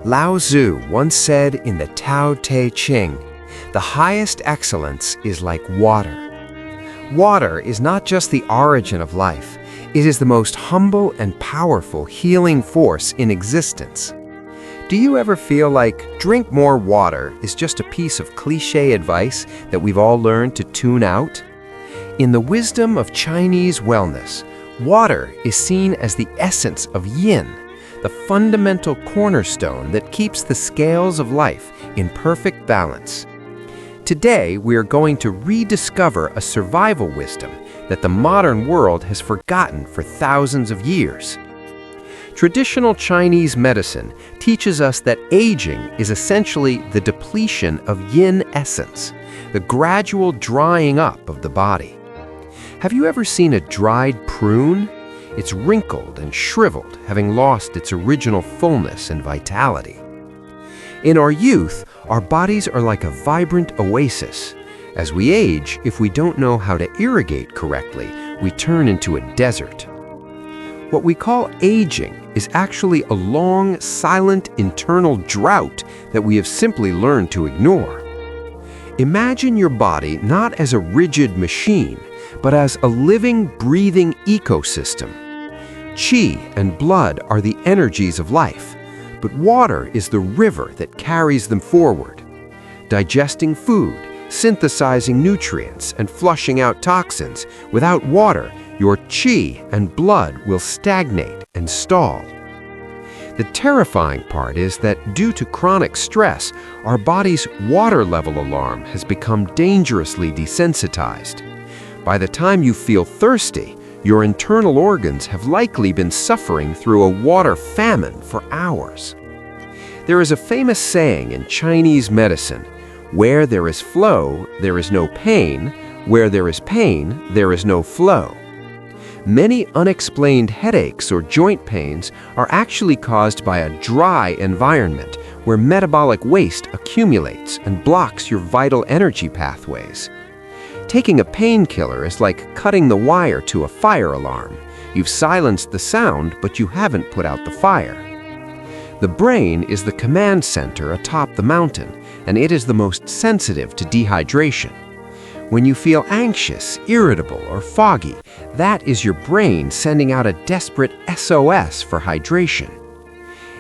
Lao Tzu once said in the Tao Te Ching, "The highest excellence is like water." Water is not just the origin of life, it is the most humble and powerful healing force in existence. Do you ever feel like drink more water is just a piece of cliché advice that we've all learned to tune out? In the wisdom of Chinese wellness, water is seen as the essence of yin, the fundamental cornerstone that keeps the scales of life in perfect balance. Today, we are going to rediscover a survival wisdom that the modern world has forgotten for thousands of years. Traditional Chinese medicine teaches us that aging is essentially the depletion of Yin Essence, the gradual drying up of the body. Have you ever seen a dried prune? It's wrinkled and shriveled, having lost its original fullness and vitality. In our youth, our bodies are like a vibrant oasis. As we age, if we don't know how to irrigate correctly, we turn into a desert. What we call aging is actually a long, silent internal drought that we have simply learned to ignore. Imagine your body not as a rigid machine, but as a living, breathing ecosystem. Qi and blood are the energies of life, but water is the river that carries them forward. Digesting food, synthesizing nutrients, and flushing out toxins, without water, your qi and blood will stagnate and stall. The terrifying part is that due to chronic stress, our body's water level alarm has become dangerously desensitized. By the time you feel thirsty, your internal organs have likely been suffering through a water famine for hours. There is a famous saying in Chinese medicine, "Where there is flow, there is no pain. Where there is pain, there is no flow." Many unexplained headaches or joint pains are actually caused by a dry environment where metabolic waste accumulates and blocks your vital energy pathways. Taking a painkiller is like cutting the wire to a fire alarm. You've silenced the sound, but you haven't put out the fire. The brain is the command center atop the mountain, and it is the most sensitive to dehydration. When you feel anxious, irritable, or foggy, that is your brain sending out a desperate SOS for hydration.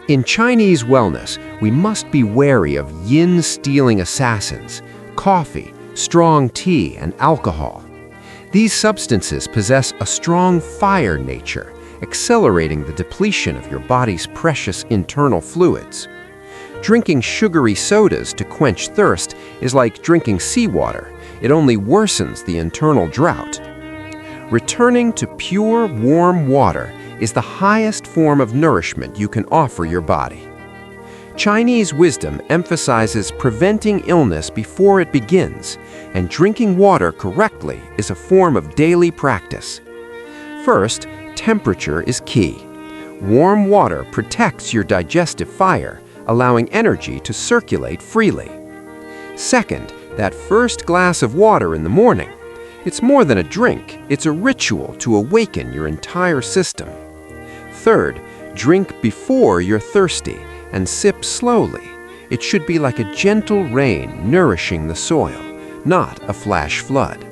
In Chinese wellness, we must be wary of Yin-Stealing assassins, coffee, strong tea, and alcohol. These substances possess a strong fire nature, accelerating the depletion of your body's precious internal fluids. Drinking sugary sodas to quench thirst is like drinking seawater. It only worsens the internal drought. Returning to pure, warm water is the highest form of nourishment you can offer your body. Chinese wisdom emphasizes preventing illness before it begins, and drinking water correctly is a form of daily practice. First, temperature is key. Warm water protects your digestive fire, allowing energy to circulate freely. Second, that first glass of water in the morning. It's more than a drink, it's a ritual to awaken your entire system. Third, drink before you're thirsty and sip slowly. It should be like a gentle rain nourishing the soil, not a flash flood.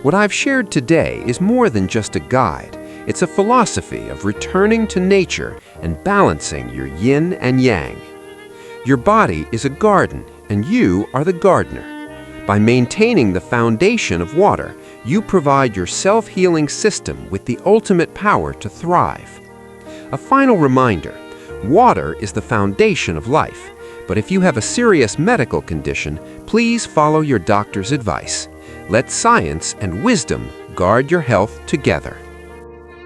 What I've shared today is more than just a guide. It's a philosophy of returning to nature and balancing your yin and yang. Your body is a garden, and you are the gardener. By maintaining the foundation of water, you provide your self-healing system with the ultimate power to thrive. A final reminder, water is the foundation of life, but if you have a serious medical condition, please follow your doctor's advice. Let science and wisdom guard your health together.